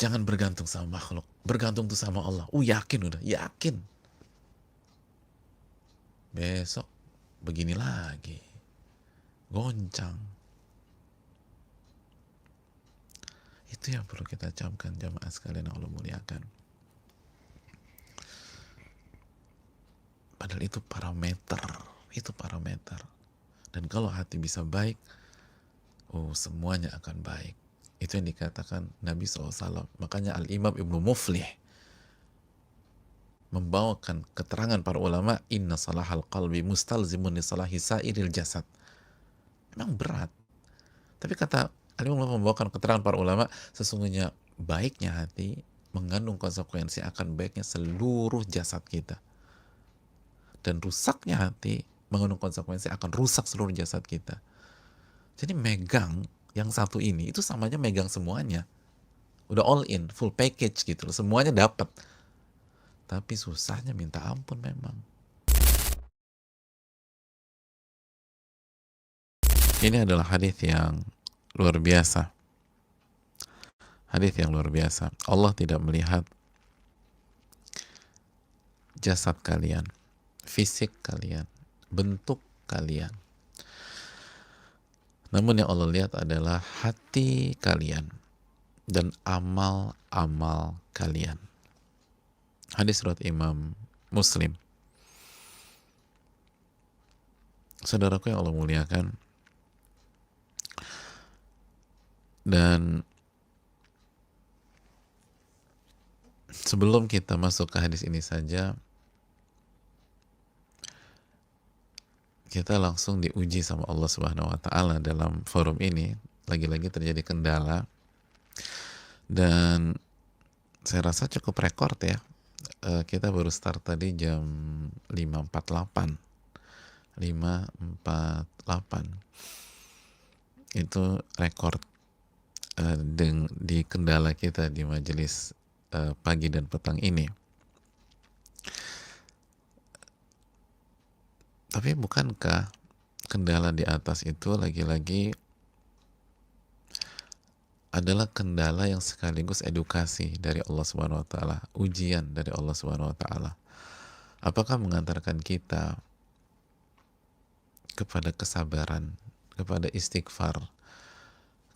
Jangan bergantung sama makhluk, bergantung tuh sama Allah. Yakin, udah yakin. Besok begini lagi, goncang. Itu yang perlu kita camkan jamaah sekalian yang Allah muliakan. Padahal itu parameter. Dan kalau hati bisa baik, semuanya akan baik. Itu yang dikatakan Nabi SAW. Makanya Al-Imam Ibnu Muflih membawakan keterangan para ulama, inna salahal qalbi mustalzimun li salahi sairil jasad. Memang berat. Tapi kata Al-Imam membawakan keterangan para ulama, sesungguhnya baiknya hati mengandung konsekuensi akan baiknya seluruh jasad kita. Dan rusaknya hati mengandung konsekuensi akan rusak seluruh jasad kita. Jadi megang yang satu ini, itu samanya megang semuanya. Udah all in, full package gitu loh. Semuanya dapat. Tapi susahnya minta ampun memang. Ini adalah hadis yang luar biasa. Hadis yang luar biasa. Allah tidak melihat jasad kalian, fisik kalian, bentuk kalian. Namun yang Allah lihat adalah hati kalian dan amal-amal kalian. Hadis riwayat Imam Muslim. Saudaraku yang Allah muliakan, dan sebelum kita masuk ke hadis ini saja, kita langsung diuji sama Allah Subhanahu wa taala dalam forum ini. Lagi-lagi terjadi kendala dan saya rasa cukup rekor ya. Kita baru start tadi jam 5.48. Itu rekor di kendala kita di majelis pagi dan petang ini. Tapi bukankah kendala di atas itu lagi-lagi adalah kendala yang sekaligus edukasi dari Allah Subhanahu wa taala, ujian dari Allah Subhanahu wa taala. Apakah mengantarkan kita kepada kesabaran, kepada istighfar,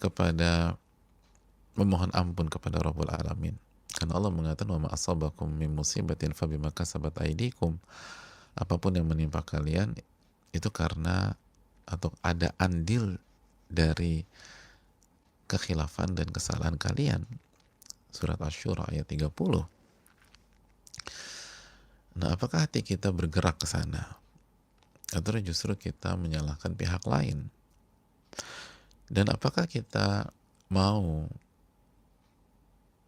kepada memohon ampun kepada Rabbul Alamin. Karena Allah mengatakan, wa ma asabakum min musibatin fabima kasabat aydikum. Apapun yang menimpa kalian itu karena atau ada andil dari kekhilafan dan kesalahan kalian. Surat Asy-Syura ayat 30. Nah, apakah hati kita bergerak ke sana? Atau justru kita menyalahkan pihak lain? Dan apakah kita mau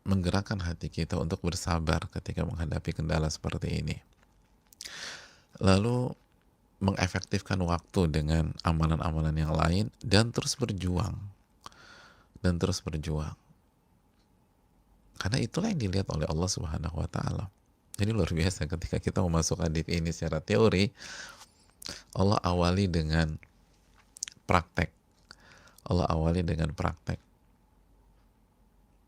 menggerakkan hati kita untuk bersabar ketika menghadapi kendala seperti ini? Lalu mengefektifkan waktu dengan amalan-amalan yang lain dan terus berjuang. Karena itulah yang dilihat oleh Allah Subhanahu wa taala. Jadi luar biasa ketika kita memasuk hadis ini secara teori, Allah awali dengan praktek.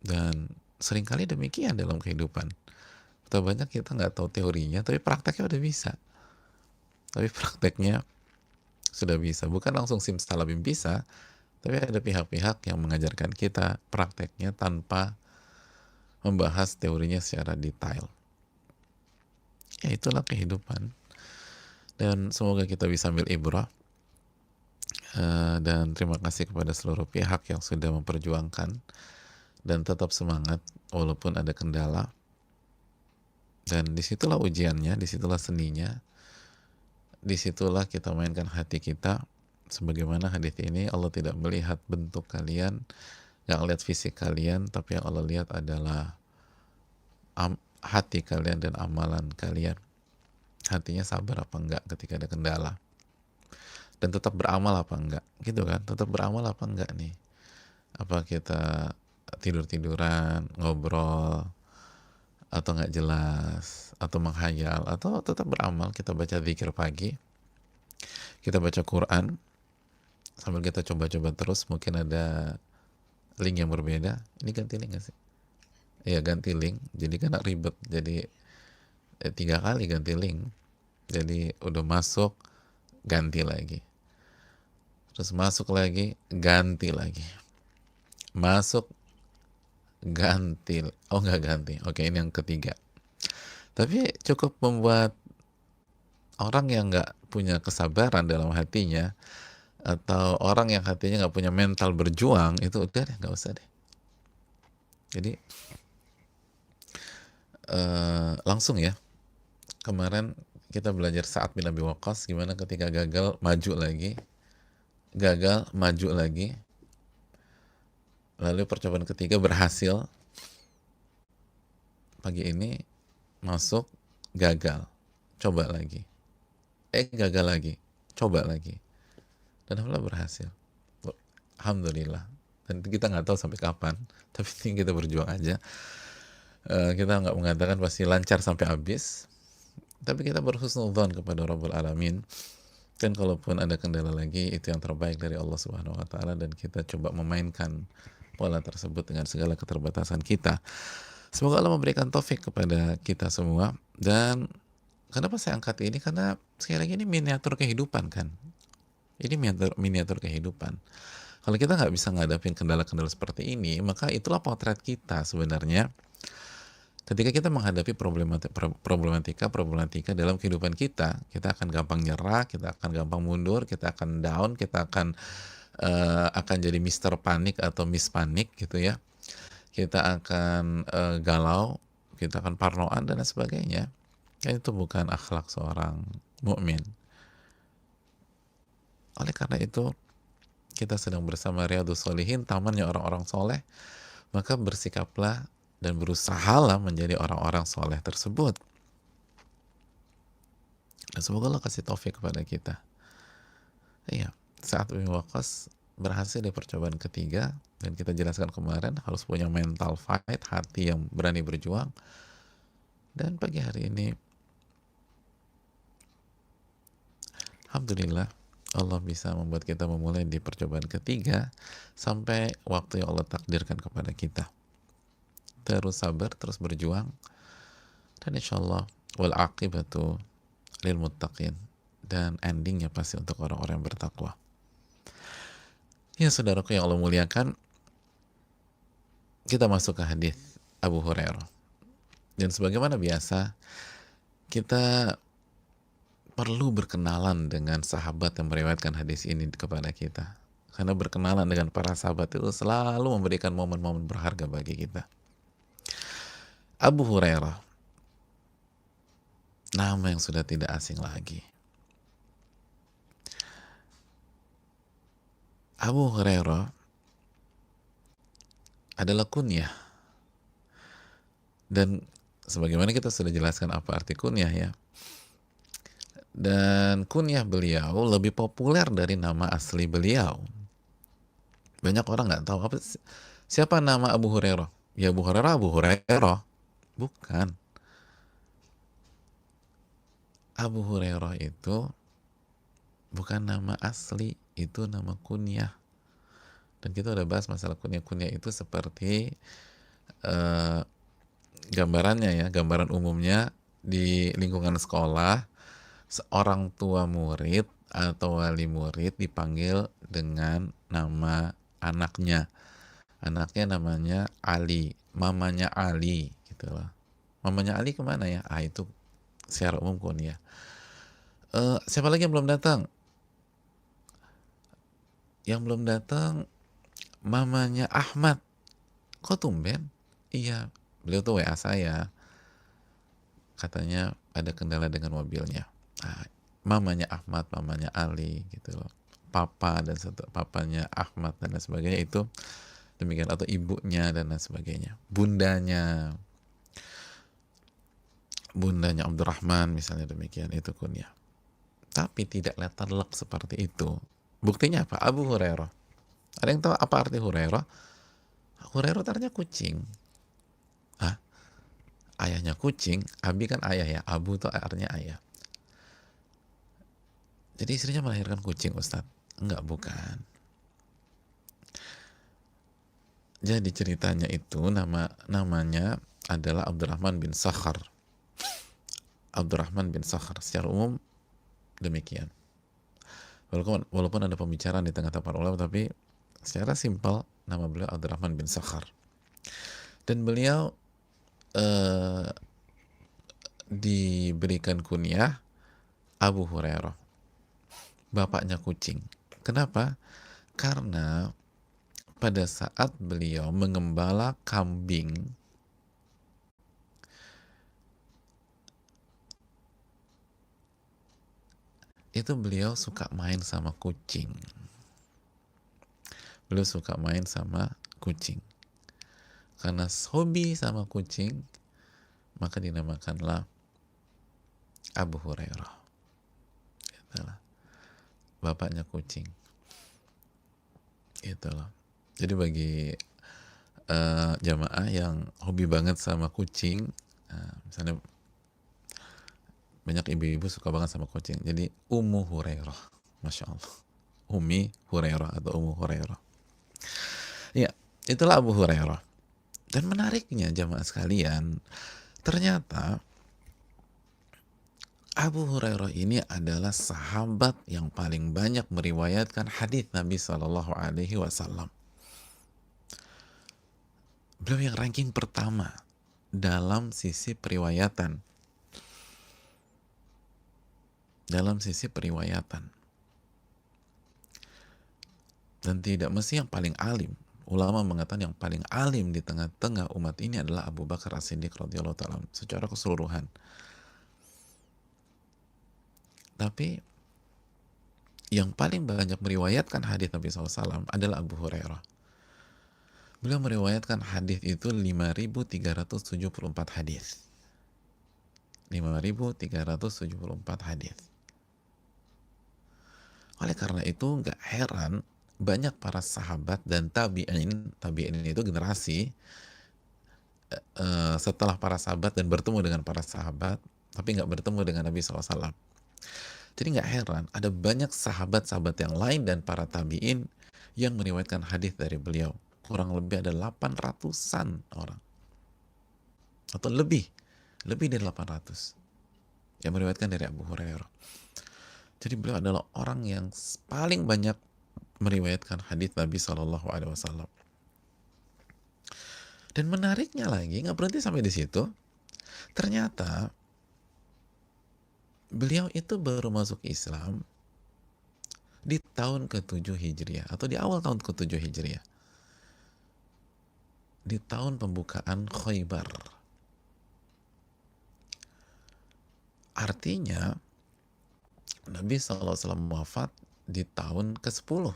Dan seringkali demikian dalam kehidupan. Betapa banyak kita nggak tahu teorinya, tapi prakteknya udah bisa. Tapi prakteknya sudah bisa. Bukan langsung simsalabim bisa, tapi ada pihak-pihak yang mengajarkan kita prakteknya tanpa membahas teorinya secara detail. Ya itulah kehidupan. Dan semoga kita bisa ambil ibrah. Dan terima kasih kepada seluruh pihak yang sudah memperjuangkan dan tetap semangat walaupun ada kendala. Dan disitulah ujiannya, disitulah seninya, disitulah kita mainkan hati kita. Sebagaimana hadis ini, Allah tidak melihat bentuk kalian, nggak lihat fisik kalian, tapi yang Allah lihat adalah hati kalian dan amalan kalian. Hatinya sabar apa enggak ketika ada kendala, dan tetap beramal apa enggak, gitu kan? Tetap beramal apa enggak nih? Apa kita tidur-tiduran, ngobrol, atau nggak jelas, atau menghayal, atau tetap beramal? Kita baca zikir pagi, kita baca Quran, sambil kita coba-coba terus, mungkin ada link yang berbeda. Ini ganti link nggak sih? Ya ganti link, jadi kan ribet, jadi 3 kali ganti link, jadi udah masuk ganti lagi, terus masuk lagi ganti lagi, masuk ganti, oh nggak ganti, oke ini yang ketiga. Tapi cukup membuat orang yang nggak punya kesabaran dalam hatinya, atau orang yang hatinya nggak punya mental berjuang, itu udah deh, nggak usah deh. Jadi langsung ya, kemarin kita belajar Sa'ad bin Abi Waqqas gimana ketika gagal maju lagi, gagal maju lagi, lalu percobaan ketiga berhasil, pagi ini masuk, gagal, coba lagi, gagal lagi, coba lagi, dan alhamdulillah berhasil. Alhamdulillah. Dan kita nggak tahu sampai kapan, tapi kita berjuang aja. Kita nggak mengatakan pasti lancar sampai habis, tapi kita berhusnudzon kepada Rabbul Alamin. Dan kalaupun ada kendala lagi, itu yang terbaik dari Allah Subhanahu wa Ta'ala, dan kita coba memainkan pola tersebut dengan segala keterbatasan kita. Semoga Allah memberikan taufik kepada kita semua. Dan kenapa saya angkat ini? Karena sekali lagi ini miniatur kehidupan kan. Ini miniatur kehidupan. Kalau kita nggak bisa ngadapin kendala-kendala seperti ini, maka itulah potret kita sebenarnya. Ketika kita menghadapi problematika dalam kehidupan kita akan gampang nyerah, kita akan gampang mundur, kita akan down, kita akan jadi Mister Panik atau Miss Panik gitu ya. Kita akan galau, kita akan parnoan dan lain sebagainya. Itu bukan akhlak seorang mukmin. Oleh karena itu, kita sedang bersama Riyadhus Shalihin, tamannya orang-orang soleh, maka bersikaplah dan berusahalah menjadi orang-orang soleh tersebut. Dan semoga Allah kasih taufik kepada kita. Iya, Sa'ad bin Waqqas berhasil di percobaan ketiga, dan kita jelaskan kemarin harus punya mental fight, hati yang berani berjuang. Dan pagi hari ini, alhamdulillah, Allah bisa membuat kita memulai di percobaan ketiga sampai waktu yang Allah takdirkan kepada kita. Terus sabar, terus berjuang, dan insya Allah wal aqibatu lil muttaqin, dan endingnya pasti untuk orang-orang yang bertakwa. Ya saudaraku yang Allah muliakan, kita masuk ke hadis Abu Hurairah. Dan sebagaimana biasa, kita perlu berkenalan dengan sahabat yang meriwayatkan hadis ini kepada kita. Karena berkenalan dengan para sahabat itu selalu memberikan momen-momen berharga bagi kita. Abu Hurairah, nama yang sudah tidak asing lagi. Abu Hurairah adalah kunyah. Dan sebagaimana kita sudah jelaskan apa arti kunyah ya. Dan kunyah beliau lebih populer dari nama asli beliau. Banyak orang nggak tahu siapa nama Abu Hurairah. Ya Abu Hurairah. Bukan. Abu Hurairah itu bukan nama asli, itu nama kunyah. Dan kita udah bahas masalah kunyah-kunyah itu seperti gambarannya ya, gambaran umumnya di lingkungan sekolah, seorang tua murid atau wali murid dipanggil dengan nama anaknya. Anaknya namanya Ali, mamanya Ali gitu loh. Mamanya Ali kemana ya? Itu secara umum kunyah. Siapa lagi yang belum datang? Yang belum datang mamanya Ahmad. Kok tumben? Iya, beliau tuh WA saya. Katanya ada kendala dengan mobilnya. Mamanya Ahmad, mamanya Ali gitu loh. Papa dan papanya Ahmad dan lain sebagainya itu demikian, atau ibunya dan lain sebagainya. Bundanya Abdurrahman misalnya, demikian, itu kunyah. Tapi tidak letterlek seperti itu. Buktinya apa? Abu Hurairah. Ada yang tahu apa arti Hurairah? Hurairah artinya kucing. Ayahnya kucing, Abi kan ayah ya, Abu itu artinya ayah. Jadi istrinya melahirkan kucing, Ustadz? Enggak, bukan. Jadi ceritanya itu namanya adalah Abdurrahman bin Sakhar. Abdurrahman bin Sakhar secara umum demikian. Walaupun ada pembicaraan di tengah para ulama, tapi secara simpel nama beliau Abdurrahman bin Sakhar. Dan beliau eh, diberikan kunyah Abu Hurairah, bapaknya kucing. Kenapa? Karena pada saat beliau mengembala kambing, itu beliau suka main sama kucing. Beliau suka main sama kucing. Karena hobi sama kucing, maka dinamakanlah Abu Hurairah. Itulah bapaknya kucing. Itulah. Jadi bagi jamaah yang hobi banget sama kucing, misalnya banyak ibu-ibu suka banget sama kucing, jadi Ummu Hurairah, Masya Allah, Umi Hurairah atau Ummu Hurairah. Ya, itulah Abu Hurairah. Dan menariknya jamaah sekalian, ternyata Abu Hurairah ini adalah sahabat yang paling banyak meriwayatkan hadis Nabi Shallallahu Alaihi Wasallam. Beliau yang ranking pertama dalam sisi periwayatan. Dalam sisi periwayatan. Dan tidak mesti yang paling alim. Ulama mengatakan yang paling alim di tengah-tengah umat ini adalah Abu Bakar As-Siddiq radhiyallahu ta'ala secara keseluruhan. Tapi yang paling banyak meriwayatkan hadis Nabi SAW adalah Abu Hurairah. Beliau meriwayatkan hadis itu 5.374 hadis. 5.374 hadis. Oleh karena itu nggak heran banyak para sahabat dan tabi'in itu generasi setelah para sahabat dan bertemu dengan para sahabat, tapi nggak bertemu dengan Nabi SAW. Jadi nggak heran ada banyak sahabat-sahabat yang lain dan para tabi'in yang meriwayatkan hadis dari beliau. Kurang lebih ada 800-an orang. Atau lebih dari 800 yang meriwayatkan dari Abu Hurairah. Jadi beliau adalah orang yang paling banyak meriwayatkan hadis Nabi Shallallahu Alaihi Wasallam. Dan menariknya lagi, nggak berhenti sampai di situ. Ternyata beliau itu baru masuk Islam di tahun ke-7 Hijriah atau di awal tahun ke-7 Hijriah. Di tahun pembukaan Khaybar. Artinya Nabi SAW wafat di tahun ke-10.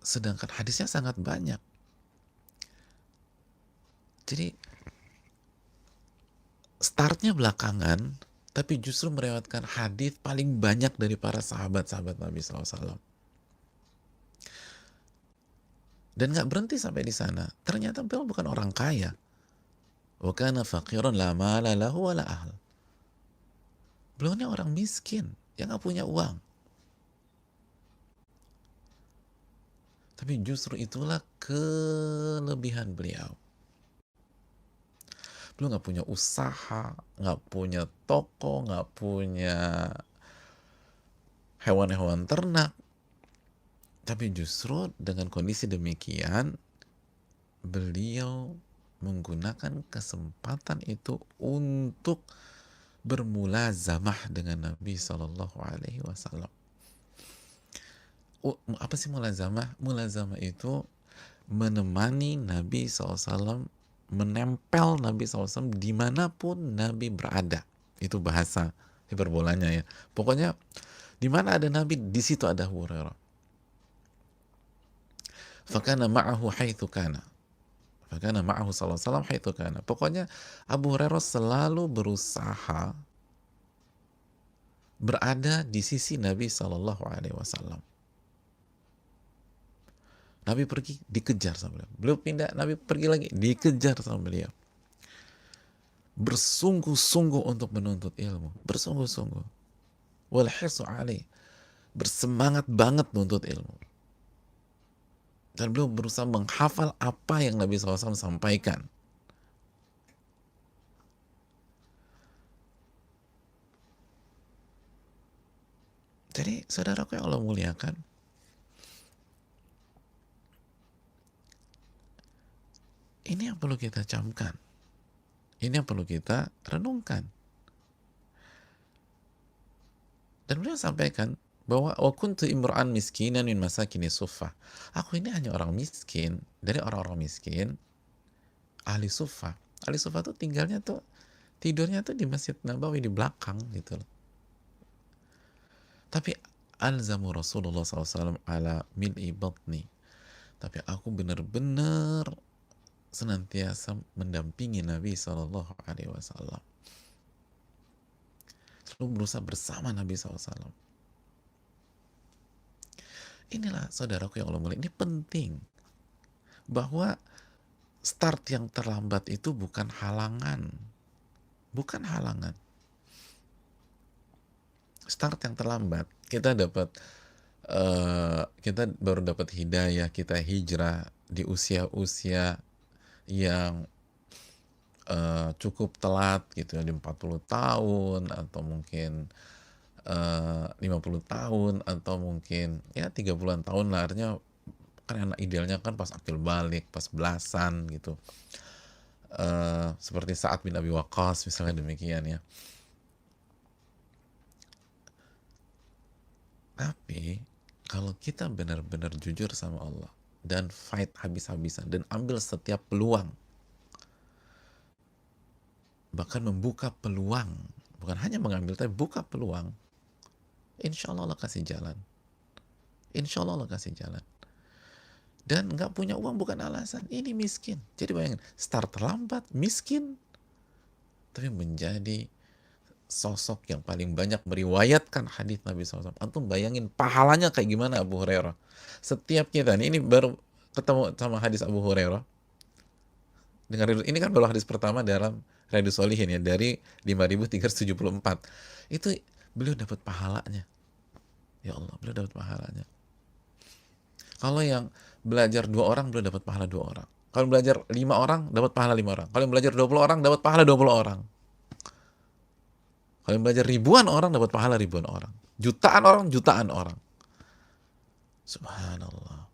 Sedangkan hadisnya sangat banyak. Jadi startnya belakangan, tapi justru meriwayatkan hadis paling banyak dari para sahabat-sahabat Nabi SAW. Dan nggak berhenti sampai di sana. Ternyata beliau bukan orang kaya. Wa kana faqiran la mala lahu wa la ahl. Beliau ini orang miskin yang nggak punya uang. Tapi justru itulah kelebihan beliau. Beliau nggak punya usaha, nggak punya toko, nggak punya hewan-hewan ternak. Tapi justru dengan kondisi demikian, beliau menggunakan kesempatan itu untuk bermulazamah dengan Nabi Shallallahu Alaihi Wasallam. Apa sih mulazamah? Mulazamah itu menemani Nabi SAW, menempel Nabi SAW dimanapun Nabi berada. Itu bahasa hiperbolanya ya. Pokoknya di mana ada Nabi, di situ ada Abu Hurairah. Fakana ma'ahu haitsu kana. Fakana ma'ahu sallallahu alaihi wasallam haitsu kana. Pokoknya Abu Hurairah selalu berusaha berada di sisi Nabi sallallahu alaihi wasallam. Nabi pergi, dikejar sama beliau. Beliau pindah, Nabi pergi lagi, dikejar sama beliau. bersungguh-sungguh untuk menuntut ilmu, bersungguh-sungguh. Wal hirsu alaih, bersemangat banget menuntut ilmu. Dan beliau berusaha menghafal apa yang Nabi SAW sampaikan. Jadi saudaraku yang Allah muliakan, ini yang perlu kita camkan. Ini yang perlu kita renungkan. Dan beliau sampaikan bahwa wa kuntu imra'an miskinan min masakini suffah. Aku ini hanya orang miskin dari orang-orang miskin ahli suffah. Ahli suffah tuh tidurnya tuh di Masjid Nabawi di belakang gitu loh. Tapi alzamu Rasulullah SAW ala mil'i batni. Tapi aku benar-benar senantiasa mendampingi Nabi SAW. Selalu berusaha bersama Nabi SAW. Inilah saudaraku yang Allah mulia, ini penting. Bahwa start yang terlambat itu bukan halangan. Bukan halangan. Start yang terlambat, kita baru dapat hidayah, kita hijrah di usia-usia yang cukup telat gitu ya, di 40 tahun atau mungkin 50 tahun atau mungkin ya 30-an tahun lah, artinya kan anak idealnya kan pas akil balik, pas belasan gitu. Seperti Sa'ad bin Abi Waqqas misalnya demikian ya. Tapi kalau kita benar-benar jujur sama Allah dan fight habis-habisan dan ambil setiap peluang, bahkan membuka peluang, bukan hanya mengambil tapi buka peluang, insya Allah Allah kasih jalan. Insya Allah Allah kasih jalan. Dan nggak punya uang bukan alasan, ini miskin. Jadi bayangin, start terlambat, miskin, tapi menjadi sosok yang paling banyak meriwayatkan hadis Nabi SAW. Antum bayangin pahalanya kayak gimana Abu Hurairah. Setiap kita, ini baru ketemu sama hadis Abu Hurairah. Ini kan baru hadis pertama dalam Riyadhus Shalihin ya, dari 5374. Itu beliau dapat pahalanya. Ya Allah, beliau dapat pahalanya. Kalau yang belajar 2 orang, beliau dapat pahala 2 orang. Kalau belajar 5 orang, dapat pahala 5 orang. Kalau belajar 20 orang, dapat pahala 20 orang. Kalau belajar ribuan orang, dapat pahala ribuan orang. Jutaan orang, jutaan orang. Subhanallah.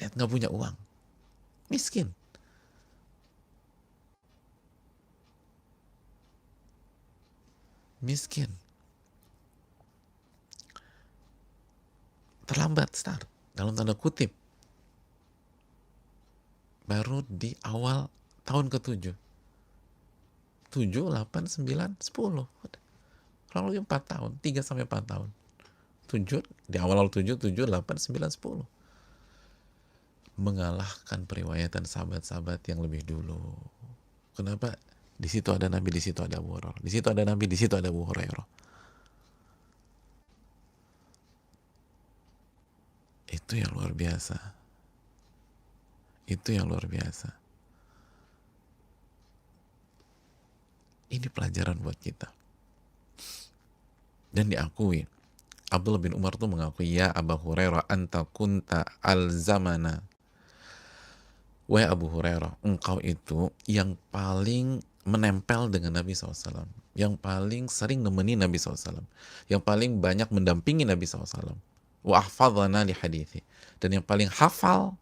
Lihat, nggak punya uang. Miskin. Miskin. Terlambat start. Dalam tanda kutip. Baru di awal tahun ke-7. 7, 8, 9, 10. Kurang lebih 4 tahun. 3-4 tahun. 7, di awal 7, 8, 9, 10. Mengalahkan periwayatan sahabat-sahabat yang lebih dulu. Kenapa? Di situ ada Nabi, di situ ada Abu Hurairah. Di situ ada Nabi, di situ ada Abu Hurairah. Itu yang luar biasa. Itu yang luar biasa. Ini pelajaran buat kita. Dan diakui, Abdullah bin Umar tuh mengakui, ya Abu Hurairah anta kunta al-zamana. Wahai Abu Hurairah, engkau itu yang paling menempel dengan Nabi SAW, yang paling sering nemenin Nabi SAW, yang paling banyak mendampingi Nabi SAW, wa ahfadhana li hadithi, dan yang paling hafal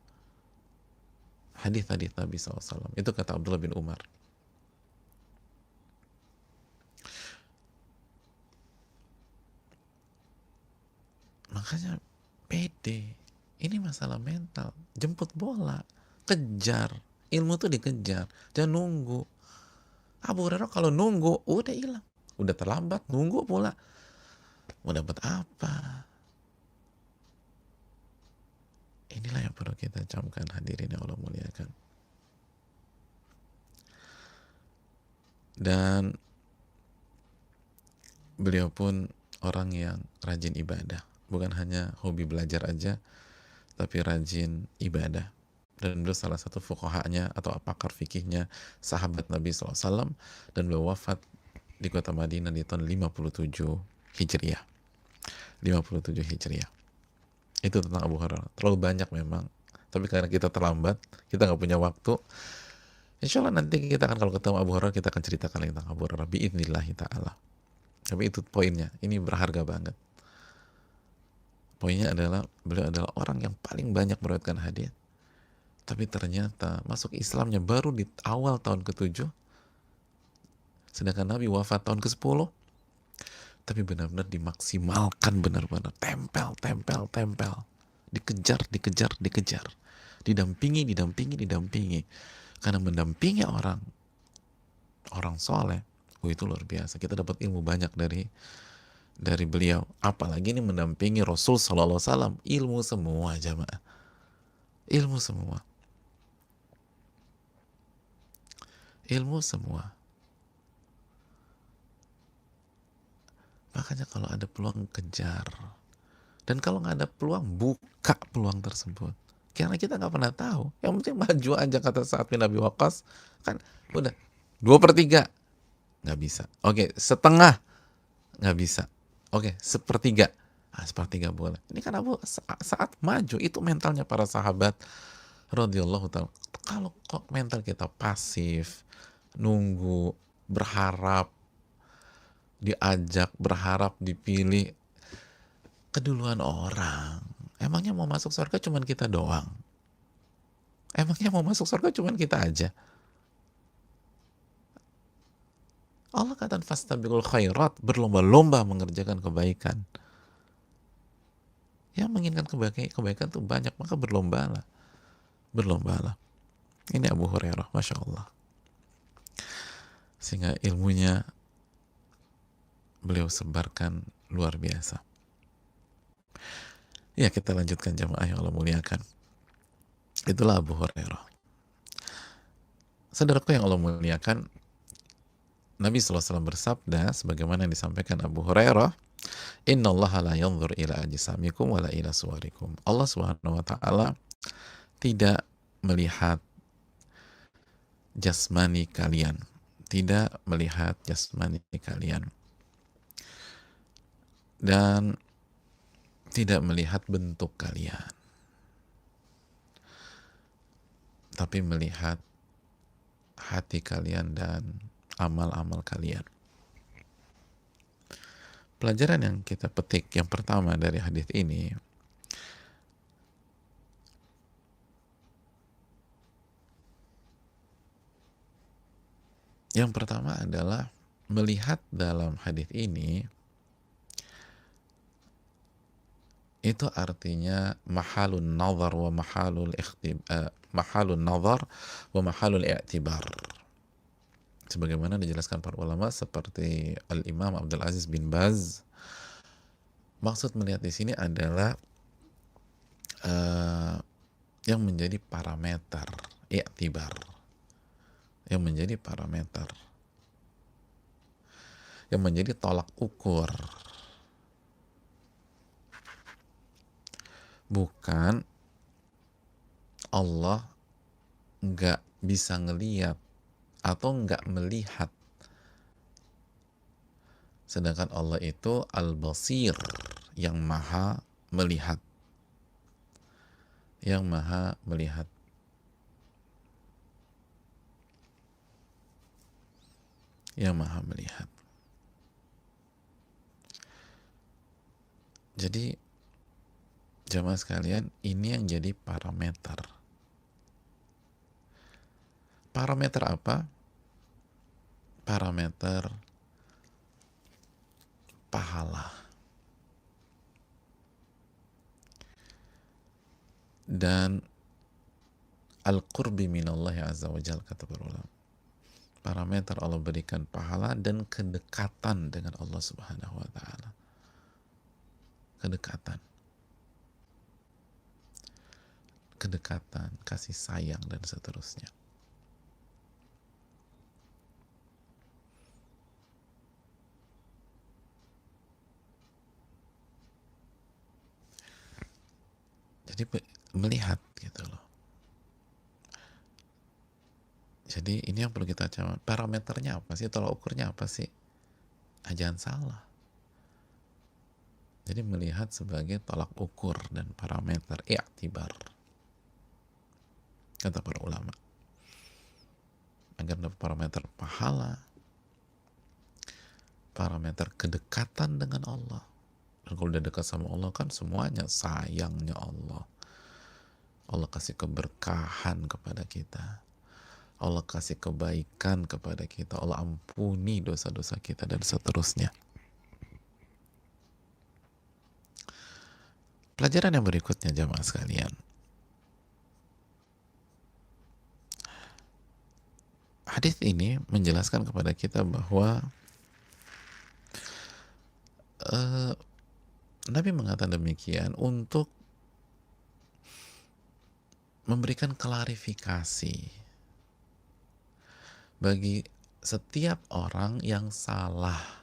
hadis-hadis Nabi SAW. Itu kata Abdullah bin Umar. Makanya pede. Ini masalah mental. Jemput bola, kejar. Ilmu tuh dikejar, jangan nunggu. Abu Hurairah kalau nunggu udah hilang, udah terlambat, nunggu pula mau dapat apa? Inilah yang perlu kita camkan, hadirin yang Allah muliakan. Dan beliau pun orang yang rajin ibadah, bukan hanya hobi belajar aja, tapi rajin ibadah. dan beliau salah satu fuqahanya atau pakar fikihnya sahabat Nabi SAW, dan beliau wafat di kota Madinah di tahun 57 Hijriah. 57 Hijriah. Itu tentang Abu Hurairah. Terlalu banyak memang. Tapi karena kita terlambat, kita nggak punya waktu. Insya Allah nanti kita akan, kalau ketemu Abu Hurairah, kita akan ceritakan lagi tentang Abu Hurairah biidnillahi ta'ala. Tapi itu poinnya. Ini berharga banget. Poinnya adalah beliau adalah orang yang paling banyak meriwayatkan hadis. Tapi ternyata masuk Islamnya baru di awal tahun ke-7. Sedangkan Nabi wafat tahun ke-10. Tapi benar-benar dimaksimalkan, benar-benar tempel, tempel, tempel. Dikejar, dikejar, dikejar. Didampingi, didampingi, didampingi. Karena mendampingi orang soleh, itu luar biasa. Kita dapat ilmu banyak dari beliau. Apalagi ini mendampingi Rasul Sallallahu Alaihi Wasallam. Ilmu semua, jamaah. Ilmu semua. Ilmu semua. Makanya kalau ada peluang, kejar. Dan kalau nggak ada peluang, buka peluang tersebut. Karena kita nggak pernah tahu. Yang penting maju aja, kata Sa'ad bin Abi Waqqas. Kan udah 2/3 nggak bisa. Oke, setengah nggak bisa. Oke, sepertiga. Sepertiga boleh. Ini kan saat maju, itu mentalnya para sahabat radhiyallahu ta'ala. Kalau kok mental kita pasif, nunggu, berharap diajak, berharap dipilih, keduluan orang. Emangnya mau masuk surga cuman kita doang? Emangnya mau masuk surga cuman kita aja? Allah katakan fastabiqul khairat, berlomba-lomba mengerjakan kebaikan. Yang menginginkan kebaikan itu banyak, maka berlombalah. Berlombalah. Ini Abu Hurairah, Masya Allah. Sehingga ilmunya beliau sebarkan luar biasa. Ya, kita lanjutkan jamaah yang Allah muliakan. Itulah Abu Hurairah. Saudaraku yang Allah muliakan, Nabi SAW bersabda, sebagaimana yang disampaikan Abu Hurairah, Inna Allah la yanzur ila ajisamikum wa la ila suwarikum. Allah Subhanahu wa ta'ala tidak melihat jasmani kalian. Tidak melihat jasmani kalian. Dan tidak melihat bentuk kalian. Tapi melihat hati kalian dan amal-amal kalian. Pelajaran yang kita petik yang pertama dari hadis ini, yang pertama adalah melihat dalam hadis ini itu artinya mahalun nazar wa mahalun nazar wa mahalul i'tibar. Sebagaimana dijelaskan para ulama seperti Al-Imam Abdul Aziz bin Baz, maksud melihat di sini adalah yang menjadi parameter i'tibar, yang menjadi parameter, yang menjadi tolak ukur. Bukan Allah nggak bisa ngeliat atau nggak melihat, sedangkan Allah itu Al-Basir, yang maha melihat, yang maha melihat. Yang maha melihat. Jadi jamaah sekalian, ini yang jadi parameter. Parameter apa? Parameter pahala. Dan al-qurbi minallahi azza wa jalla, kata para ulama. Parameter Allah berikan pahala dan kedekatan dengan Allah Subhanahu wa ta'ala. Kedekatan. Kedekatan, kasih sayang, dan seterusnya. Jadi melihat gitu loh. Jadi ini yang perlu kita catat. Parameternya apa sih? Tolak ukurnya apa sih? Jangan salah. Jadi melihat sebagai tolak ukur dan parameter, i'tibar, kata para ulama. Agar dapat parameter pahala, parameter kedekatan dengan Allah. Dan kalau udah dekat sama Allah kan semuanya sayangnya Allah. Allah kasih keberkahan kepada kita. Allah kasih kebaikan kepada kita. Allah ampuni dosa-dosa kita dan seterusnya. Pelajaran yang berikutnya jamaah sekalian. Hadis ini menjelaskan kepada kita bahwa Nabi mengatakan demikian untuk memberikan klarifikasi bagi setiap orang yang salah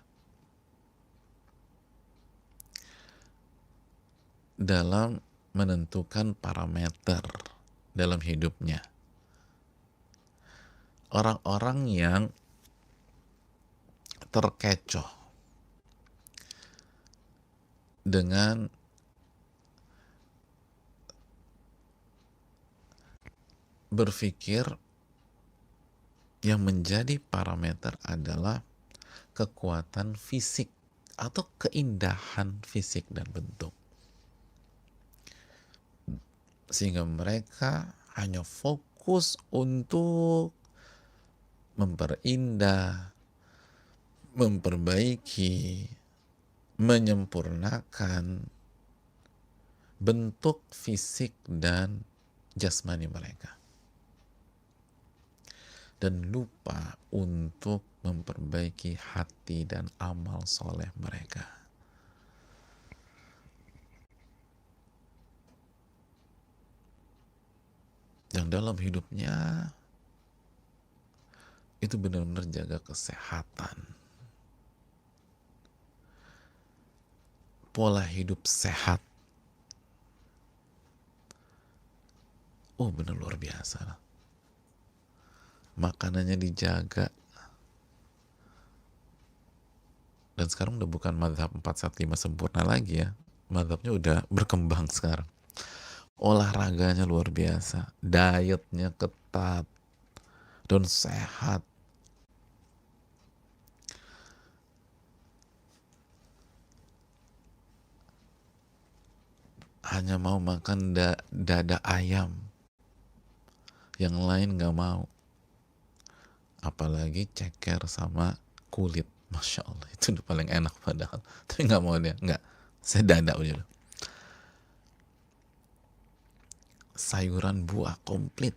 dalam menentukan parameter dalam hidupnya. Orang-orang yang terkecoh dengan berpikir yang menjadi parameter adalah kekuatan fisik atau keindahan fisik dan bentuk. Sehingga mereka hanya fokus untuk memperindah, memperbaiki, menyempurnakan bentuk fisik dan jasmani mereka. Dan lupa untuk memperbaiki hati dan amal soleh mereka. Yang dalam hidupnya itu benar-benar jaga kesehatan, pola hidup sehat. Benar luar biasa lah. Makanannya dijaga. Dan sekarang udah bukan mazhab 415 sempurna lagi ya. Mazhabnya udah berkembang sekarang. Olahraganya luar biasa, dietnya ketat dan sehat. Hanya mau makan dada ayam, yang lain nggak mau. Apalagi ceker sama kulit, masya Allah, itu udah paling enak padahal. Tapi nggak mau dia, nggak. Saya dada udah. Sayuran buah komplit.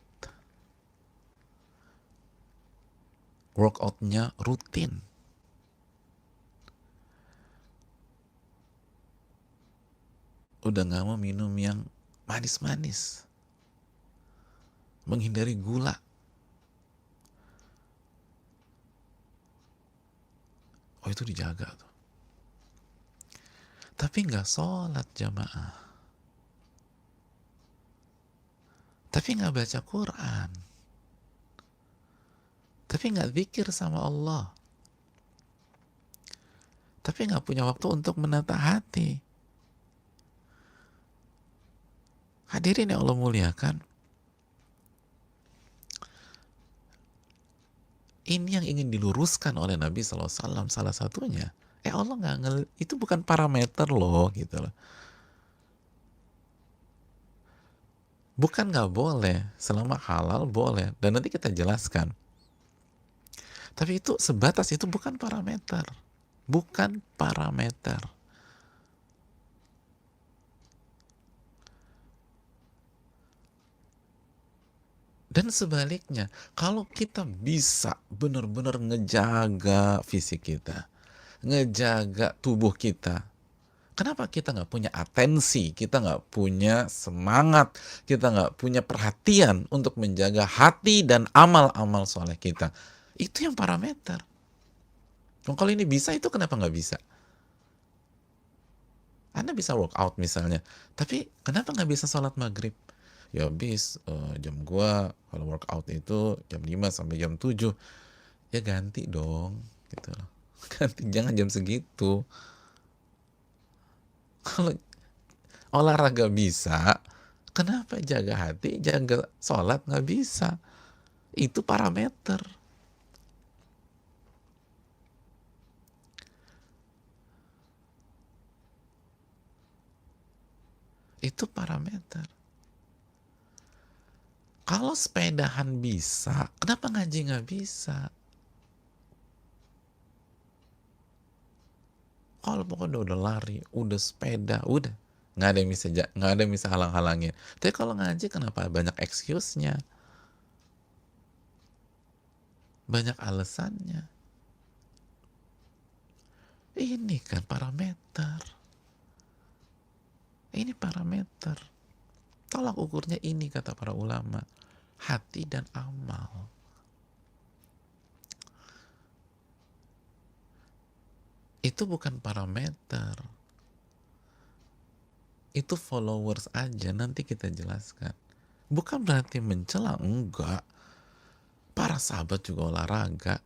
Workoutnya rutin. Udah gak mau minum yang manis-manis. Menghindari gula. Itu dijaga tuh. Tapi gak sholat jamaah. Tapi gak baca Quran. Tapi gak zikir sama Allah. Tapi gak punya waktu untuk menata hati. Hadirin yang Allah muliakan, ini yang ingin diluruskan oleh Nabi SAW salah satunya. Allah nggak itu bukan parameter loh gitu loh. Bukan nggak boleh, selama halal boleh. Dan nanti kita jelaskan. Tapi itu sebatas itu bukan parameter. Bukan parameter. Dan sebaliknya, kalau kita bisa benar-benar ngejaga fisik kita, ngejaga tubuh kita, kenapa kita nggak punya atensi, kita nggak punya semangat, kita nggak punya perhatian untuk menjaga hati dan amal-amal soleh kita? Itu yang parameter. Kalau ini bisa, itu kenapa nggak bisa? Anda bisa workout misalnya, tapi kenapa nggak bisa sholat maghrib? Ya habis jam gua kalau workout itu jam 5 sampai jam 7. Ya ganti dong gitu loh. Ganti, jangan jam segitu. Kalau olahraga bisa, kenapa jaga hati, jaga sholat nggak bisa? Itu parameter. Itu parameter. Kalau sepedahan bisa, kenapa ngaji nggak bisa? Kalau pokoknya udah lari, udah sepeda, udah nggak ada yang bisa nggak ada yang bisa halang-halangin. Tapi kalau ngaji kenapa banyak excuse-nya, banyak alasannya? Ini kan parameter. Ini parameter. Tolak ukurnya ini kata para ulama, hati dan amal. Itu bukan parameter. Itu followers aja, nanti kita jelaskan. Bukan berarti mencela, enggak. Para sahabat juga olahraga.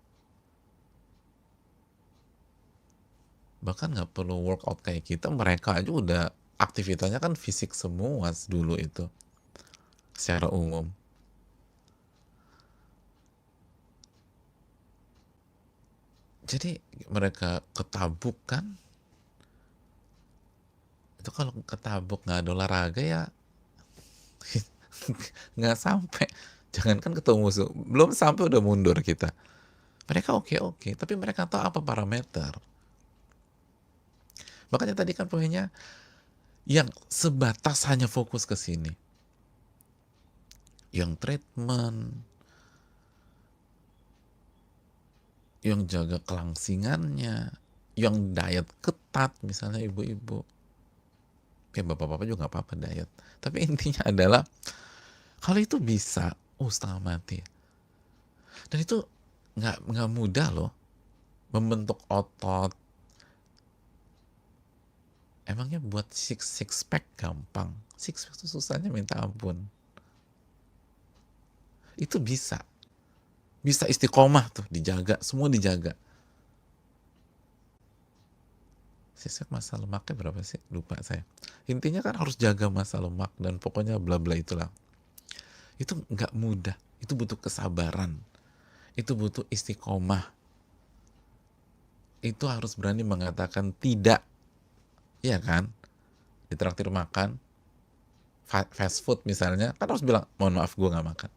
Bahkan nggak perlu workout kayak kita, mereka aja udah aktivitasnya kan fisik semua dulu itu, secara umum. Jadi mereka ketabuk kan, itu kalau ketabuk nggak ada olahraga ya nggak sampai, jangankan ketemu musuh, belum sampai udah mundur kita. Mereka oke, tapi mereka tahu apa parameter. Makanya tadi kan poinnya yang sebatas hanya fokus ke sini, yang treatment, yang jaga kelangsingannya, yang diet ketat, misalnya ibu-ibu, kayak bapak-bapak juga nggak apa-apa diet. Tapi intinya adalah kalau itu bisa, setengah mati. Dan itu nggak mudah loh, membentuk otot. Emangnya buat six pack gampang? Six pack itu susahnya minta ampun. Itu bisa istiqomah tuh, dijaga, semua dijaga. Six pack masa lemaknya berapa sih? Lupa saya. Intinya kan harus jaga masa lemak dan pokoknya bla bla itulah. Itu nggak mudah, itu butuh kesabaran, itu butuh istiqomah, itu harus berani mengatakan tidak, ya kan? Ditraktir makan, fast food misalnya, kan harus bilang, mohon maaf gue nggak makan.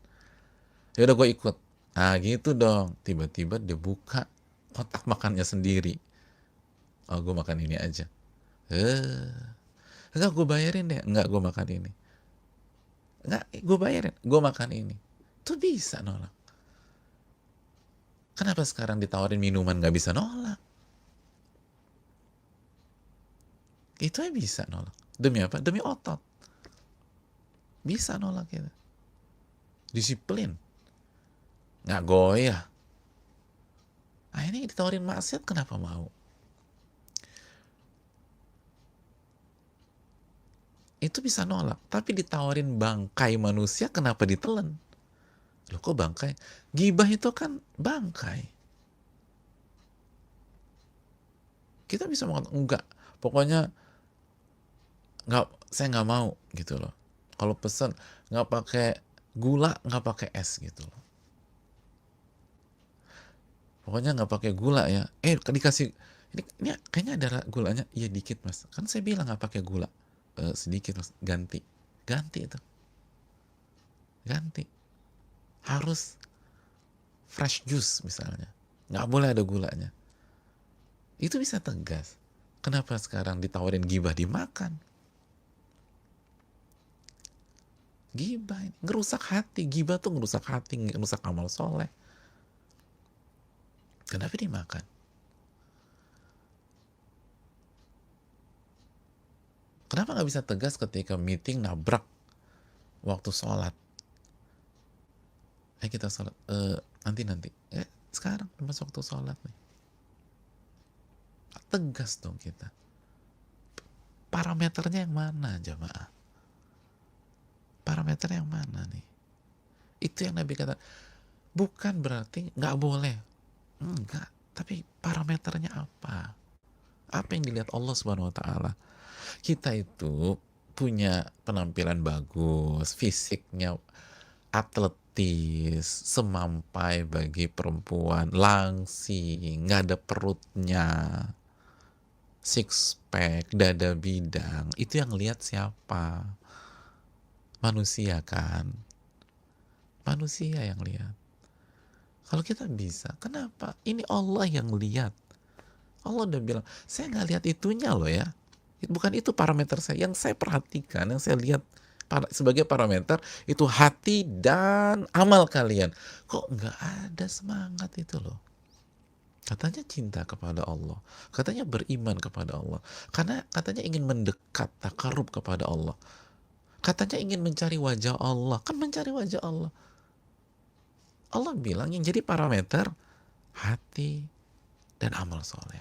Ya udah gue ikut. Nah gitu dong, tiba-tiba dia buka kotak makannya sendiri. Oh gue makan ini aja. Enggak gue bayarin deh, enggak gue makan ini. Enggak, gue bayarin, gue makan ini. Tuh bisa nolak. Kenapa sekarang ditawarin minuman nggak bisa nolak? Itu aja bisa nolak. Demi apa? Demi otot. Bisa nolak kita. Disiplin. Nggak goyah. Nah ini ditawarin maksiat kenapa mau? Itu bisa nolak. Tapi ditawarin bangkai manusia kenapa ditelan? Loh kok bangkai? Gibah itu kan bangkai. Kita bisa mengatakan enggak. Pokoknya nggak, saya nggak mau gitu loh. Kalau pesen nggak pakai gula, nggak pakai es gitu loh. Pokoknya nggak pakai gula ya. Dikasih ini kayaknya ada gulanya. Iya dikit mas. Kan saya bilang nggak pakai gula. Sedikit mas. Ganti itu. Ganti. Harus fresh juice misalnya. Nggak boleh ada gulanya. Itu bisa tegas. Kenapa sekarang ditawarin gibah dimakan? Gibah, ngerusak hati. Gibah tuh ngerusak hati, ngerusak amal soleh. Kenapa dimakan? Kenapa nggak bisa tegas ketika meeting nabrak waktu sholat? Kita sholat, nanti. Sekarang pas waktu sholat nih. Tegas dong kita. Parameternya yang mana jamaah? Parameternya parameter yang mana nih? Itu yang Nabi kata. Bukan berarti nggak boleh. Enggak. Tapi parameternya apa? Apa yang dilihat Allah Subhanahu wa Ta'ala? Kita itu punya penampilan bagus, fisiknya atletis, semampai bagi perempuan, langsing, nggak ada perutnya, six pack, dada bidang. Itu yang lihat siapa? Manusia kan? Manusia yang lihat. Kalau kita bisa, kenapa? Ini Allah yang lihat. Allah udah bilang, saya nggak lihat itunya loh ya. Bukan itu parameter saya. Yang saya perhatikan, yang saya lihat sebagai parameter, itu hati dan amal kalian. Kok nggak ada semangat itu loh? Katanya cinta kepada Allah. Katanya beriman kepada Allah. Karena katanya ingin mendekat, takarub kepada Allah. Katanya ingin mencari wajah Allah. Kan mencari wajah Allah. Allah bilang yang jadi parameter hati dan amal soleh.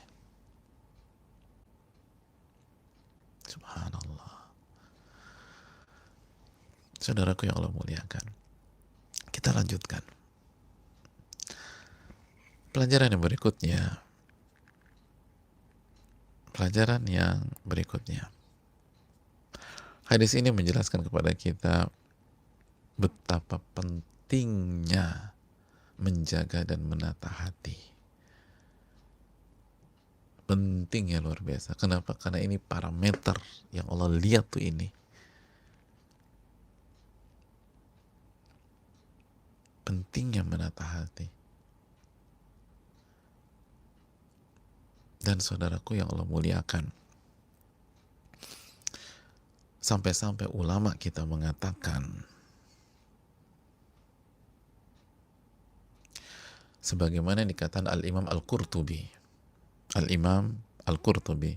Subhanallah. Saudaraku yang Allah muliakan. Kita lanjutkan. Pelajaran yang berikutnya. Pelajaran yang berikutnya. Hadis ini menjelaskan kepada kita betapa pentingnya menjaga dan menata hati. Pentingnya luar biasa. Kenapa? Karena ini parameter yang Allah lihat tuh ini. Pentingnya menata hati. Dan saudaraku yang Allah muliakan, sampai-sampai ulama kita mengatakan, sebagaimana yang dikatakan Al-Imam Al-Qurtubi. Al-Imam Al-Qurtubi,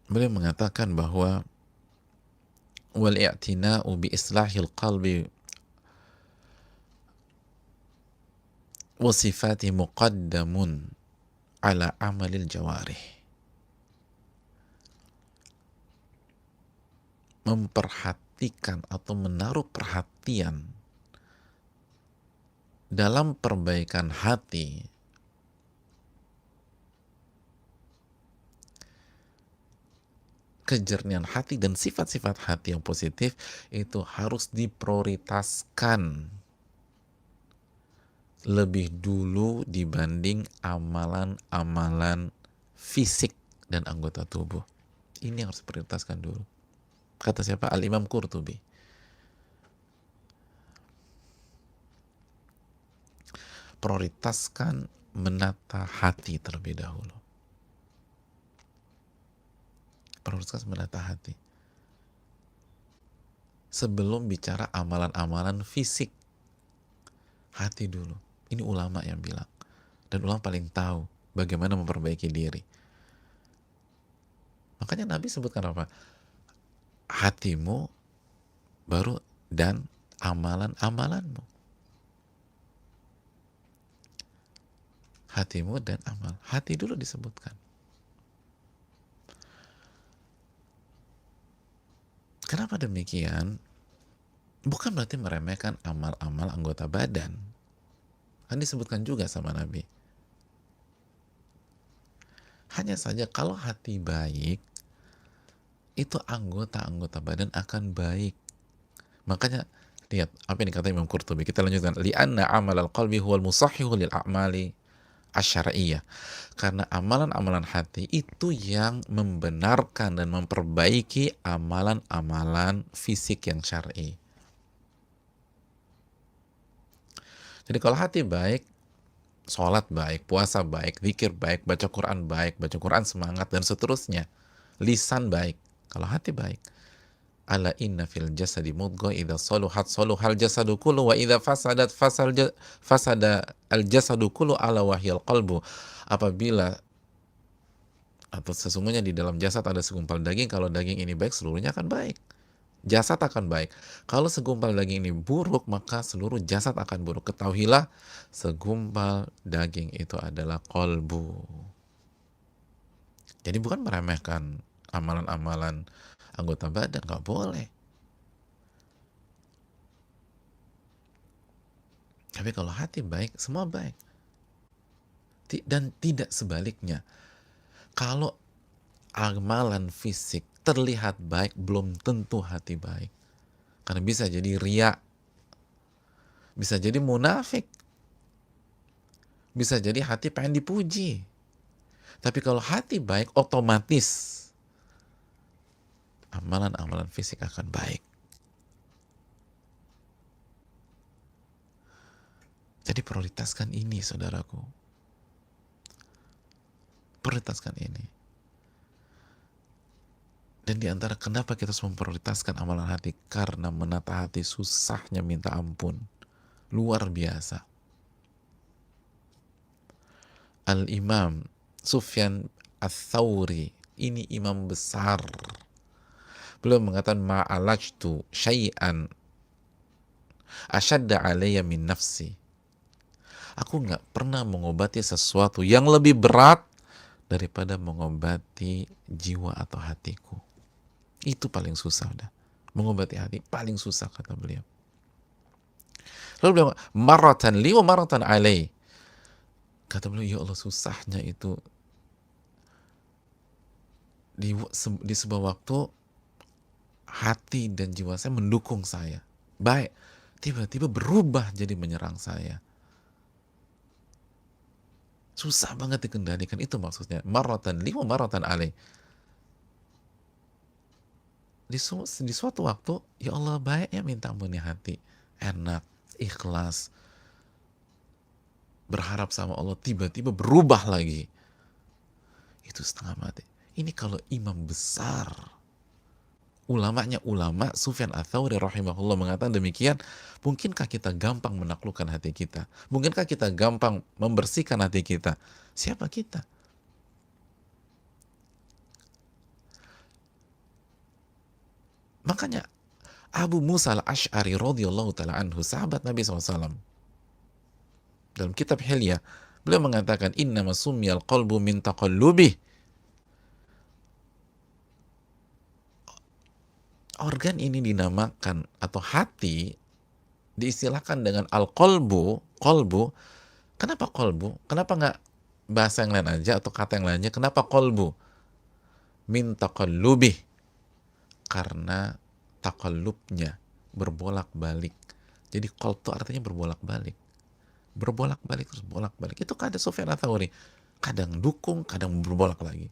beliau mengatakan bahwa wal i'tina'u bi islahil qalbi wa sifati muqaddamun ala amalil jawarih. Memperhatikan atau menaruh perhatian dalam perbaikan hati kejernihan hati dan sifat-sifat hati yang positif itu harus diprioritaskan lebih dulu dibanding amalan-amalan fisik dan anggota tubuh. Ini yang harus diprioritaskan dulu. Kata siapa? Al-Imam Qurtubi. Prioritaskan menata hati terlebih dahulu. Prioritaskan menata hati. Sebelum bicara amalan-amalan fisik. Hati dulu. Ini ulama yang bilang. Dan ulama paling tahu bagaimana memperbaiki diri. Makanya Nabi sebutkan apa? Hatimu baru dan amalan-amalanmu. Hatimu dan amal. Hati dulu disebutkan. Kenapa demikian? Bukan berarti meremehkan amal-amal anggota badan. Kan disebutkan juga sama Nabi. Hanya saja kalau hati baik, itu anggota-anggota badan akan baik. Makanya lihat apa yang dikatakan Imam Qurtubi. Kita lanjutkan. Li'anna amal al-qalbi huwal musahhihu lil a'mali asyariyah. Karena amalan-amalan hati itu yang membenarkan dan memperbaiki amalan-amalan fisik yang syar'i. Jadi kalau hati baik, sholat baik, puasa baik, zikir baik, baca Quran baik, baca Quran semangat dan seterusnya. Lisan baik. Kalau hati baik. Ala inna fil jasadi mudghah idza saluhat saluhal jasadu kullu wa idza fasadat fasada al jasadu kullu ala wahyal qalbu. Apabila atau sesungguhnya di dalam jasad ada segumpal daging, kalau daging ini baik seluruhnya akan baik. Jasad akan baik. Kalau segumpal daging ini buruk, maka seluruh jasad akan buruk. Ketahuilah segumpal daging itu adalah qalbu. Jadi bukan meremehkan amalan-amalan anggota badan, nggak boleh. Tapi kalau hati baik, semua baik. Dan tidak sebaliknya. Kalau amalan fisik terlihat baik, belum tentu hati baik. Karena bisa jadi riya, bisa jadi munafik, bisa jadi hati pengen dipuji. Tapi kalau hati baik, otomatis amalan-amalan fisik akan baik. Jadi prioritaskan ini, saudaraku. Prioritaskan ini. Dan di antara kenapa kita harus memprioritaskan amalan hati, karena menata hati susahnya minta ampun. Luar biasa. Al-Imam Sufyan Ats-Tsauri, ini imam besar. Beliau mengatakan, ma'alajtu syai'an asyadda alayya min nafsi. Aku nggak pernah mengobati sesuatu yang lebih berat daripada mengobati jiwa atau hatiku. Itu paling susah udah. Mengobati hati paling susah, kata beliau. Lalu beliau, maratan li wa maratan alai. Kata beliau, ya Allah, susahnya itu di sebuah waktu hati dan jiwa saya mendukung saya. Baik, tiba-tiba berubah jadi menyerang saya. Susah banget dikendalikan, itu maksudnya. Maratan li wa maratan alai. Di suatu waktu, ya Allah, baik ya minta ampun ya hati. Enak, ikhlas, berharap sama Allah, tiba-tiba berubah lagi. Itu setengah mati. Ini kalau imam besar. Ulamanya ulama, Sufyan Ats-Tsauri rahimahullah mengatakan demikian. Mungkinkah kita gampang menaklukkan hati kita? Mungkinkah kita gampang membersihkan hati kita? Siapa kita? Makanya Abu Musa al-Ash'ari radhiyallahu ta'ala anhu, sahabat Nabi SAW, dalam kitab Hilyah, beliau mengatakan, innama summiyal qalbu min taqallubih. Organ ini dinamakan, atau hati diistilahkan dengan al-qalbu. Qalbu. Kenapa qalbu? Kenapa nggak bahasa yang lain aja atau kata yang lainnya? Kenapa qalbu? Min taqallubih. Karena taqallubnya, berbolak-balik. Jadi qalb itu artinya berbolak-balik. Berbolak-balik, terus bolak-balik. Itu kata Sufyan Ats-Tsauri. Kadang dukung, kadang berbolak lagi.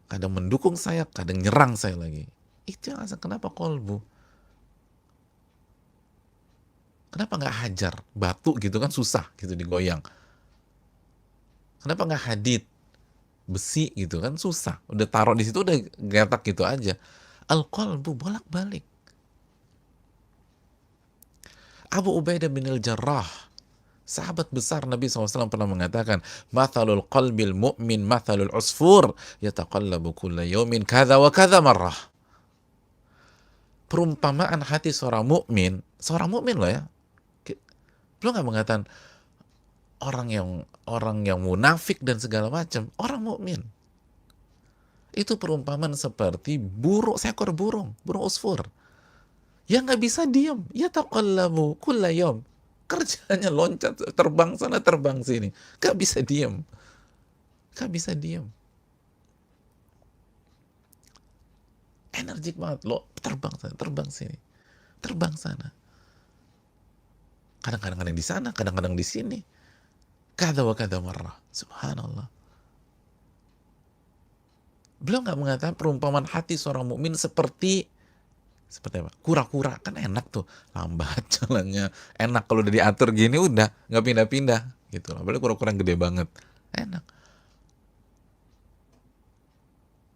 Kadang mendukung saya, kadang nyerang saya lagi. Itu yang alasan kenapa qalbu. Kenapa nggak hajar? Batu gitu kan susah gitu digoyang. Kenapa nggak hadid? Besi gitu kan susah. Udah taruh di situ udah getak gitu aja. Al-qalbu bolak-balik. Abu Ubaidah bin al-Jarrah, sahabat besar Nabi SAW, pernah mengatakan, mathalul qalbil mu'min mathalul usfur yataqallabu kulla yawmin kadha wa kadha marrah. Perumpamaan hati seorang mukmin loh ya. Belum nggak mengatakan orang yang munafik dan segala macam. Orang mukmin itu perumpamaan seperti seekor burung usfur yang nggak bisa diam. Yataqallabu kulla yawm. Kerjanya loncat, terbang sana, terbang sini. Gak bisa diam. Gak bisa diam. Energik banget. Lo terbang sana, terbang sini. Terbang sana. Kadang-kadang ada di sana, kadang-kadang di sini. Kada wa kada marrah. Subhanallah. Beliau nggak mengatakan perumpamaan hati seorang mukmin seperti apa? Kura-kura, kan enak tuh, lambat jalannya, enak kalau udah diatur gini udah nggak pindah-pindah gitu lah. Apalagi kura-kura yang gede banget, enak.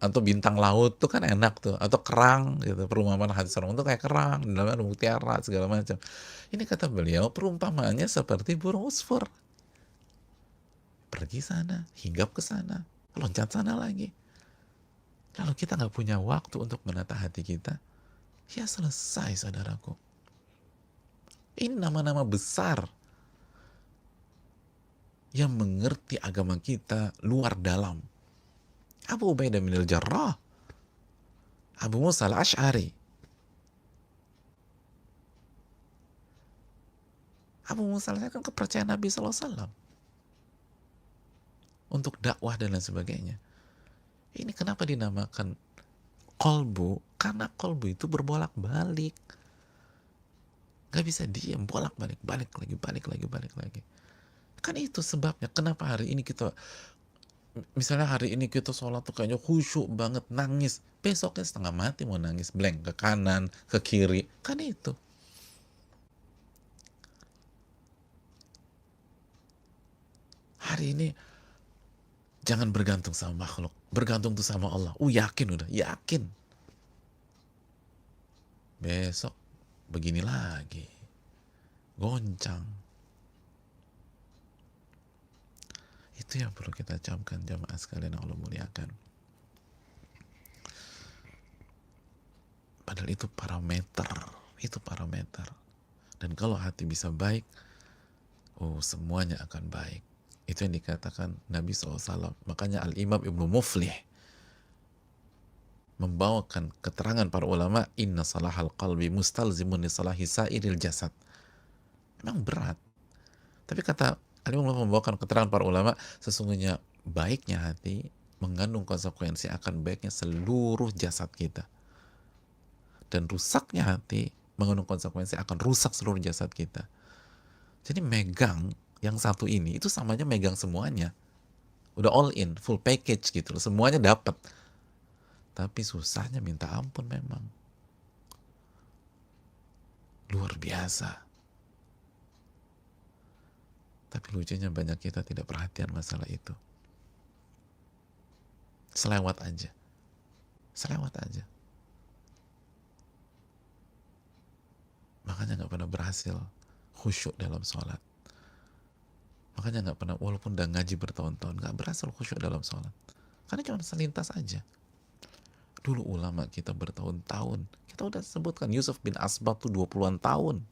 Atau bintang laut tuh kan enak tuh, atau kerang gitu. Perumpamaan hati seorang tuh kayak kerang, di dalamnya ada mutiara segala macam. Ini kata beliau perumpamaannya seperti burung usfur, pergi sana, hinggap ke sana, loncat sana lagi. Kalau kita nggak punya waktu untuk menata hati kita, ya selesai, saudaraku. Ini nama-nama besar yang mengerti agama kita luar dalam. Abu Ubaidah bin al-Jarrah, Abu Musa al-Ash'ari. Abu Musa al-Ash'ari kan kepercayaan Nabi SAW untuk dakwah dan lain sebagainya. Ini kenapa dinamakan kolbu? Karena kolbu itu berbolak-balik, nggak bisa diam, bolak-balik, balik lagi, balik lagi, balik lagi. Kan itu sebabnya kenapa hari ini kita, misalnya hari ini kita sholat tuh kayaknya khusyuk banget, nangis, besoknya setengah mati mau nangis, blank ke kanan, ke kiri, kan itu. Hari ini jangan bergantung sama makhluk, bergantung tuh sama Allah. Yakin, udah yakin. Besok begini lagi, goncang. Itu yang perlu kita camkan jamaah sekalian yang Allah muliakan. Padahal itu parameter. Dan kalau hati bisa baik, semuanya akan baik. Itu yang dikatakan Nabi SAW. Makanya Al-Imam Ibnu Muflih membawakan keterangan para ulama, inna salahal qalbi mustalzimun li salahi sairil jasad. Memang berat. Tapi kata Al-Imam membawakan keterangan para ulama, sesungguhnya baiknya hati mengandung konsekuensi akan baiknya seluruh jasad kita. Dan rusaknya hati mengandung konsekuensi akan rusak seluruh jasad kita. Jadi megang yang satu ini, itu samanya megang semuanya. Udah all in, full package gitu loh, semuanya dapat. Tapi susahnya minta ampun memang. Luar biasa. Tapi lucunya banyak kita tidak perhatian masalah itu. Selewat aja. Makanya gak pernah berhasil khusyuk dalam sholat. Makanya gak pernah, walaupun udah ngaji bertahun-tahun, gak berhasil khusyuk dalam sholat. Karena cuma selintas aja. Dulu ulama kita bertahun-tahun, kita udah sebutkan Yusuf bin Asbat tuh 20-an tahun,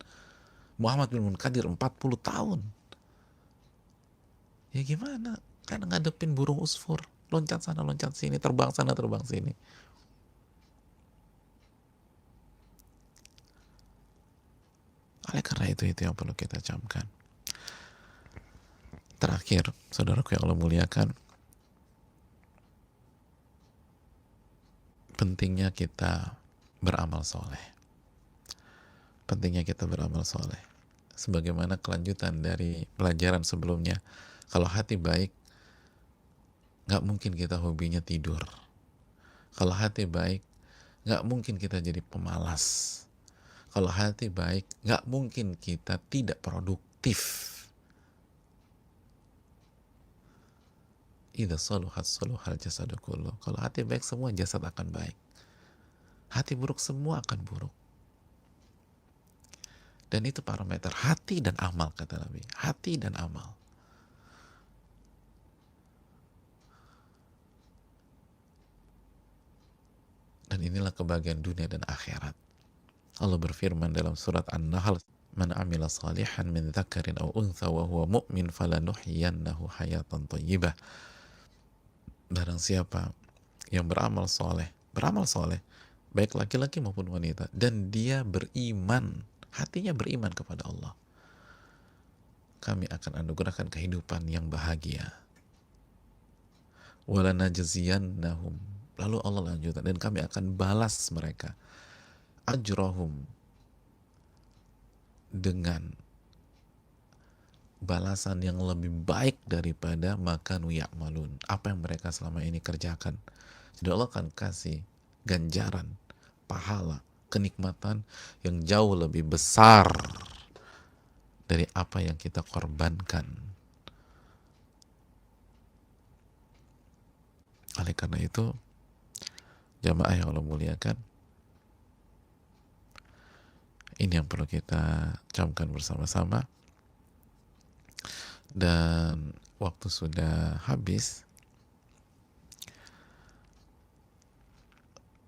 Muhammad bin Munkadir 40 tahun. Ya gimana? Kan ngadepin burung usfur, loncat sana loncat sini, terbang sana terbang sini. Oleh karena itu yang perlu kita camkan. Terakhir, saudaraku yang Allah muliakan, pentingnya kita beramal soleh. Sebagaimana kelanjutan dari pelajaran sebelumnya, kalau hati baik, gak mungkin kita hobinya tidur. Kalau hati baik, gak mungkin kita jadi pemalas. Kalau hati baik, gak mungkin kita tidak produktif. Idza saluhat saluhal jasadu kullu. Kalau hati baik, semua jasad akan baik. Hati buruk, semua akan buruk. Dan itu parameter hati dan amal, kata Nabi. Hati dan amal. Dan inilah kebahagiaan dunia dan akhirat. Allah berfirman dalam surat An-Nahl, man amila salihan min dzakarin aw untha wa huwa mu'min falanuhyiyannahu hayatan thayyibah. Barang siapa yang beramal soleh, baik laki-laki maupun wanita, dan dia beriman, hatinya beriman kepada Allah, kami akan anugerahkan kehidupan yang bahagia. Walanajziyannahum, lalu Allah lanjutkan, dan kami akan balas mereka ajrahum, dengan balasan yang lebih baik daripada makanu ya'malun, apa yang mereka selama ini kerjakan. Jadi Allah akan kasih ganjaran, pahala, kenikmatan yang jauh lebih besar dari apa yang kita korbankan. Oleh karena itu, jamaah yang Allah muliakan, ini yang perlu kita camkan bersama-sama. Dan waktu sudah habis.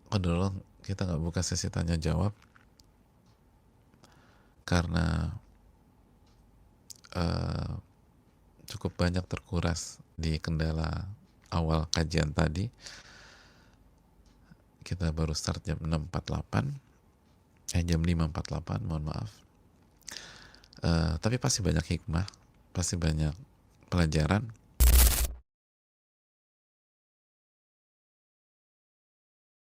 Kodolong kita nggak buka sesi tanya jawab karena cukup banyak terkuras di kendala awal kajian tadi. kita baru start jam 6.48, jam 5.48, mohon maaf. Tapi pasti banyak hikmah, pasti banyak pelajaran.